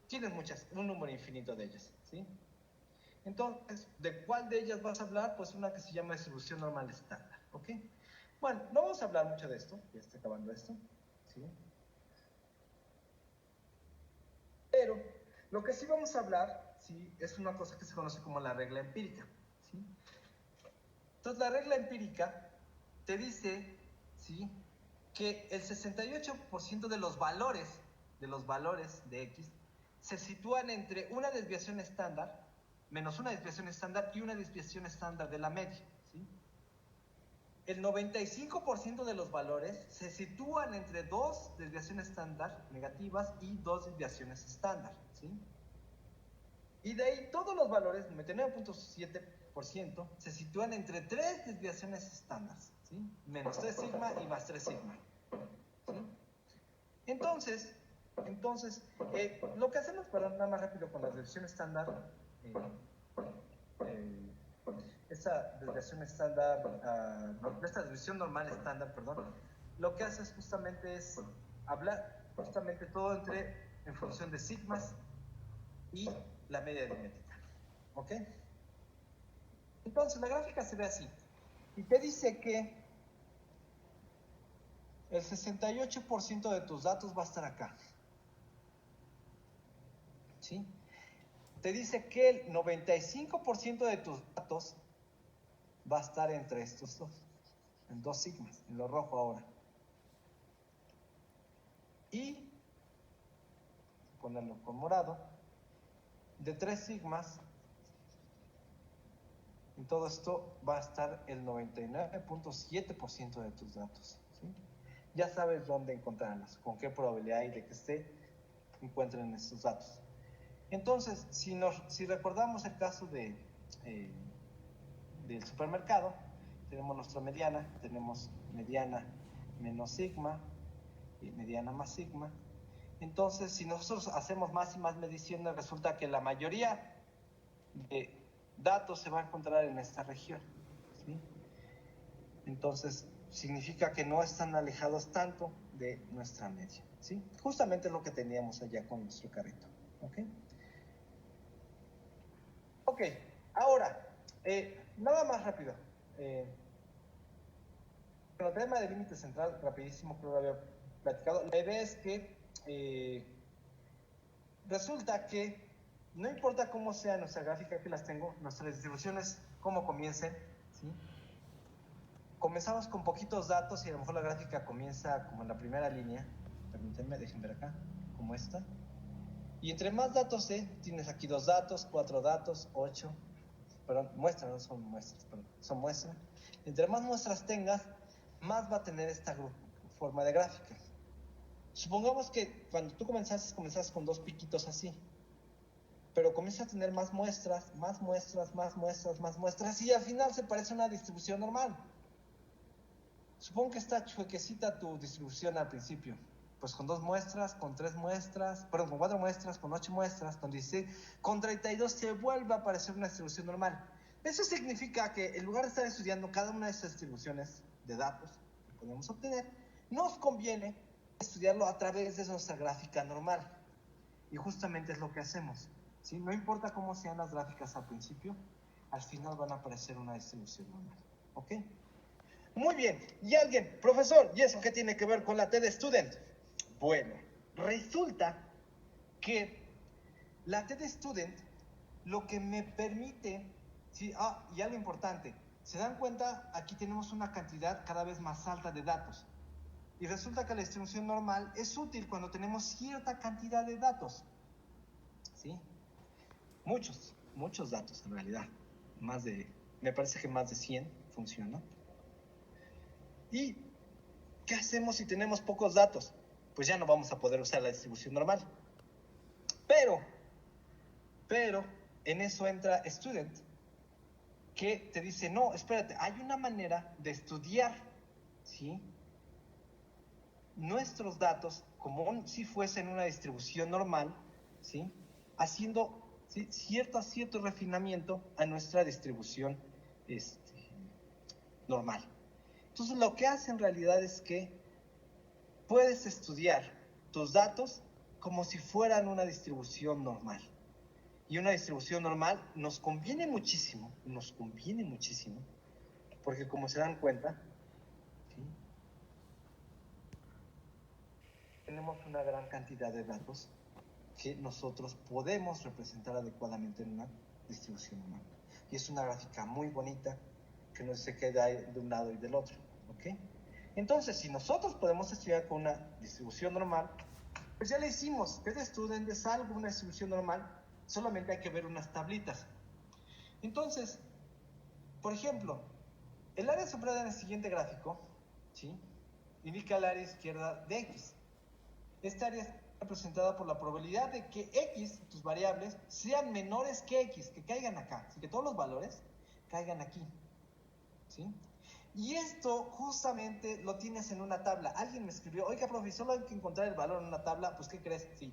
tienes un número infinito de ellas, ¿sí? Entonces, ¿de cuál de ellas vas a hablar? Pues una que se llama distribución normal estándar, ¿ok? Bueno, no vamos a hablar mucho de esto, ya está acabando esto, ¿sí? Pero lo que sí vamos a hablar, ¿sí? Es una cosa que se conoce como la regla empírica, ¿sí? Entonces, la regla empírica te dice, ¿sí? Que el 68% de los valores de X se sitúan entre una desviación estándar menos una desviación estándar y una desviación estándar de la media, ¿sí? El 95% de los valores se sitúan entre dos desviaciones estándar negativas y dos desviaciones estándar, ¿sí? Y de ahí todos los valores, 99.7%, se sitúan entre tres desviaciones estándar, ¿sí? Menos 3 sigma y más 3 sigma, ¿sí? Entonces lo que hacemos para nada más rápido con la desviación estándar, esta desviación estándar, esta desviación normal estándar, perdón, lo que hace es justamente hablar justamente todo en función de sigmas y la media aritmética, ¿ok? Entonces la gráfica se ve así y te dice que el 68% de tus datos va a estar acá, ¿sí? Te dice que el 95% de tus datos va a estar entre estos dos, en dos sigmas, en lo rojo ahora. Y, ponerlo con morado, de 3 sigmas, en todo esto va a estar el 99.7% de tus datos, ¿sí? Ya sabes dónde encontrarlas, con qué probabilidad hay de que encuentren estos datos. Entonces, si recordamos el caso del supermercado, tenemos nuestra mediana, tenemos mediana menos sigma y mediana más sigma. Entonces, si nosotros hacemos más y más mediciones, resulta que la mayoría de datos se va a encontrar en esta región, ¿sí? Entonces, significa que no están alejados tanto de nuestra media, ¿sí? Justamente lo que teníamos allá con nuestro carrito, ¿ok? Ok, ahora, nada más rápido. El tema del límite central, rapidísimo, creo que lo había platicado. La idea es que resulta que no importa cómo sea nuestra gráfica, que las tengo, nuestras distribuciones, cómo comiencen, ¿sí? Comenzamos con poquitos datos y a lo mejor la gráfica comienza como en la primera línea. Permítanme, déjenme ver acá, como esta. Y entre más datos tienes aquí 2 datos, 4 datos, 8, perdón, muestras, no son muestras, perdón, son muestras. Entre más muestras tengas, más va a tener esta forma de gráfica. Supongamos que cuando tú comenzaste con 2 piquitos así, pero comienzas a tener más muestras, y al final se parece a una distribución normal. Supongo que está chuequecita tu distribución al principio, pues con 2 muestras, con 3 muestras, perdón, con 4 muestras, con 8 muestras, con 16, con 32 se vuelve a parecer una distribución normal. Eso significa que en lugar de estar estudiando cada una de esas distribuciones de datos, podemos obtener, nos conviene estudiarlo a través de nuestra gráfica normal. Y justamente es lo que hacemos, ¿sí? No importa cómo sean las gráficas al principio, al final van a aparecer una distribución normal, ¿ok? Muy bien, y alguien, profesor, ¿y eso qué tiene que ver con la TD-Student? Bueno, resulta que la TD-Student lo que me permite, ¿sí? Y algo importante, ¿se dan cuenta? Aquí tenemos una cantidad cada vez más alta de datos. Y resulta que la distribución normal es útil cuando tenemos cierta cantidad de datos, ¿sí? Muchos datos en realidad. Me parece que más de 100 funciona. ¿Y qué hacemos si tenemos pocos datos? Pues ya no vamos a poder usar la distribución normal. Pero en eso entra Student, que te dice, no, espérate, hay una manera de estudiar, ¿sí?, nuestros datos como si fuesen una distribución normal, ¿sí?, haciendo, ¿sí?, cierto refinamiento a nuestra distribución normal. Entonces lo que hace en realidad es que puedes estudiar tus datos como si fueran una distribución normal. Y una distribución normal nos conviene muchísimo, porque como se dan cuenta, ¿sí?, tenemos una gran cantidad de datos que nosotros podemos representar adecuadamente en una distribución normal. Y es una gráfica muy bonita que no se queda de un lado y del otro, ¿ok? Entonces, si nosotros podemos estudiar con una distribución normal, pues ya le hicimos. TD-Student es algo, una distribución normal, solamente hay que ver unas tablitas. Entonces, por ejemplo, el área sombreada en el siguiente gráfico, ¿sí?, indica el área izquierda de X. Esta área está representada por la probabilidad de que X, tus variables, sean menores que X, que caigan acá, así que todos los valores caigan aquí, ¿sí? Y esto justamente lo tienes en una tabla. Alguien me escribió, oiga, profe, solo hay que encontrar el valor en una tabla. Pues, ¿qué crees? Sí.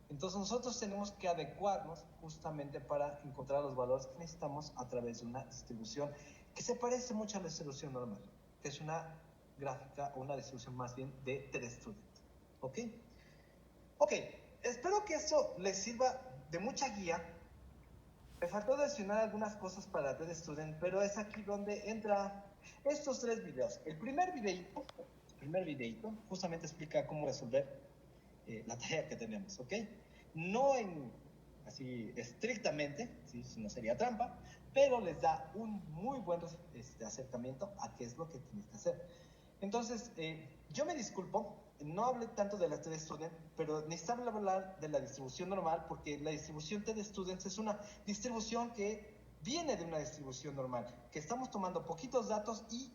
Entonces nosotros tenemos que adecuarnos justamente para encontrar los valores que necesitamos a través de una distribución que se parece mucho a la distribución normal, que es una gráfica o una distribución más bien de TD-Student. ¿Ok? Ok, espero que esto les sirva de mucha guía. Me faltó mencionar algunas cosas para TD-Student, pero es aquí donde entra estos 3 videos. El primer videito justamente explica cómo resolver la tarea que tenemos, ¿ok? No así estrictamente, ¿sí?, si no sería trampa, pero les da un muy buen acercamiento a qué es lo que tienes que hacer. Entonces, yo me disculpo, no hablé tanto de la TD-Student, pero necesitaba hablar de la distribución normal, porque la distribución TD-Student es una distribución que viene de una distribución normal, que estamos tomando poquitos datos y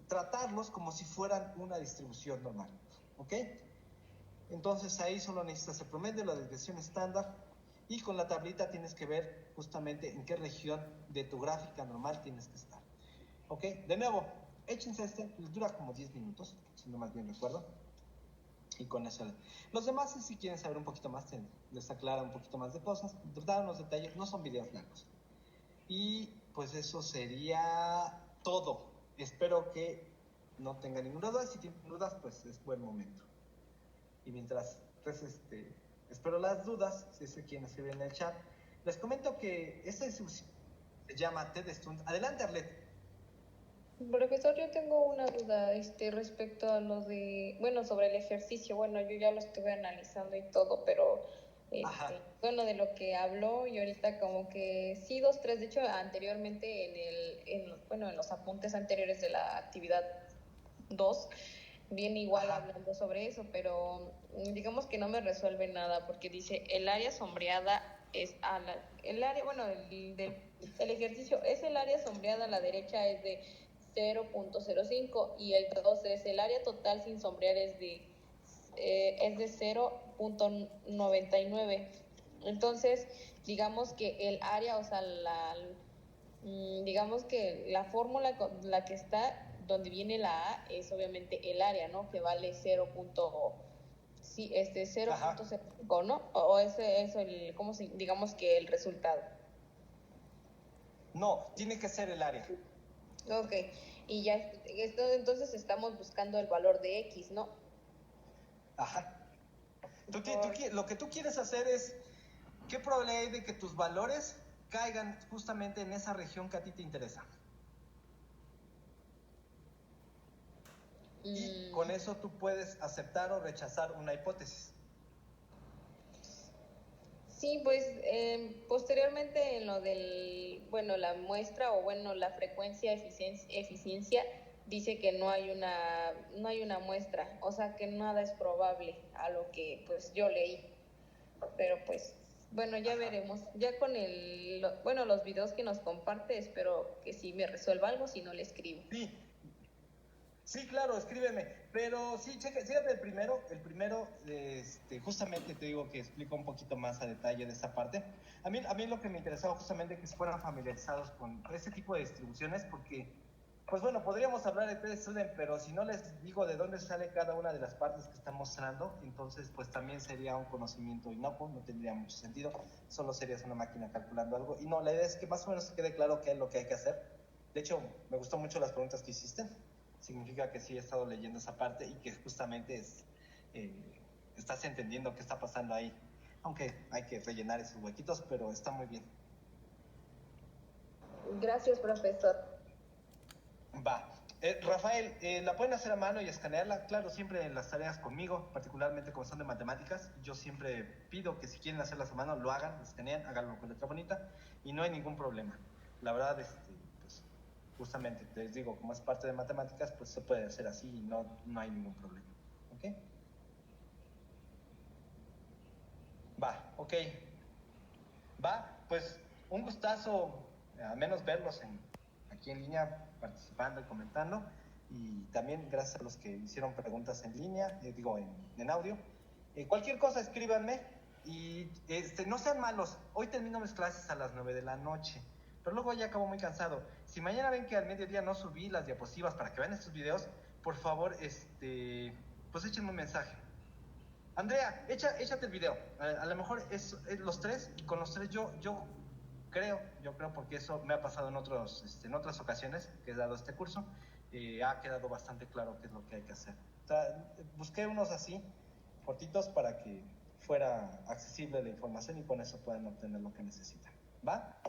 tratarlos como si fueran una distribución normal, ¿ok? Entonces ahí solo necesitas el promedio, la desviación estándar, y con la tablita tienes que ver justamente en qué región de tu gráfica normal tienes que estar, ¿ok? De nuevo, échense les dura como 10 minutos, si no más bien recuerdo, y con eso. Los demás, si quieren saber un poquito más, les aclara un poquito más de cosas, dar unos detalles, no son videos largos. Y pues eso sería todo. Espero que no tengan ninguna duda. Si tienen dudas, pues es buen momento. Y mientras, pues, espero las dudas, si es que quieren escribir en el chat. Les comento que esta distribución se llama TD-Student. Adelante, Arlet. Profesor, yo tengo una duda respecto a lo de, bueno, sobre el ejercicio. Bueno, yo ya lo estuve analizando y todo, pero bueno, de lo que habló y ahorita como que sí, 2, 3, de hecho anteriormente en los apuntes anteriores de la actividad 2 viene igual hablando sobre eso, pero digamos que no me resuelve nada porque dice el área sombreada es el área, bueno, el ejercicio es el área sombreada a la derecha es de 0.05 y el 2 es el área total sin sombrear es de 0.99. Entonces, digamos que el área, o sea, digamos que la fórmula la que está donde viene la A es obviamente el área, ¿no? Que vale 0.05, ¿no? O eso ¿cómo se, digamos que el resultado? No, tiene que ser el área. Ok, y ya, entonces estamos buscando el valor de X, ¿no? Ajá. Lo que tú quieres hacer es, ¿qué probabilidad hay de que tus valores caigan justamente en esa región que a ti te interesa? Y con eso tú puedes aceptar o rechazar una hipótesis. Sí, pues posteriormente en lo del, bueno, la muestra o bueno, la frecuencia eficiencia dice que no hay una muestra, o sea que nada es probable a lo que pues yo leí. Pero pues bueno, ya veremos. Ya con los videos que nos comparte, espero que sí me resuelva algo, si no le escribo. Sí, claro, escríbeme. Pero sí, fíjate el primero, justamente te digo que explico un poquito más a detalle de esa parte. A mí lo que me interesaba justamente que se fueran familiarizados con este tipo de distribuciones, porque, pues bueno, podríamos hablar de P-Student, pero si no les digo de dónde sale cada una de las partes que están mostrando, entonces pues también sería un conocimiento inocuo, no tendría mucho sentido, solo serías una máquina calculando algo. Y no, la idea es que más o menos se quede claro qué es lo que hay que hacer. De hecho, me gustó mucho las preguntas que hiciste. Significa que sí he estado leyendo esa parte y que justamente estás entendiendo qué está pasando ahí. Aunque hay que rellenar esos huequitos, pero está muy bien. Gracias, profesor. Va. Rafael, ¿la pueden hacer a mano y escanearla? Claro, siempre en las tareas conmigo, particularmente como son de matemáticas, yo siempre pido que si quieren hacerlas a mano, lo hagan, escaneen, háganlo con letra bonita y no hay ningún problema. La verdad, pues, justamente, les digo, como es parte de matemáticas, pues se puede hacer así y no hay ningún problema. ¿Ok? Va, ok. Va, pues un gustazo, al menos verlos aquí en línea, participando y comentando. Y también gracias a los que hicieron preguntas en línea, en audio. Cualquier cosa, escríbanme y no sean malos. Hoy termino mis clases a las 9 de la noche, pero luego ya acabo muy cansado. Si mañana ven que al mediodía no subí las diapositivas para que vean estos videos, por favor, pues échenme un mensaje. Andrea, échate el video. A lo mejor es los tres, y con los tres yo creo porque eso me ha pasado en otras ocasiones que he dado este curso, ha quedado bastante claro qué es lo que hay que hacer. O sea, busqué unos así, cortitos, para que fuera accesible la información y con eso puedan obtener lo que necesitan. ¿Va?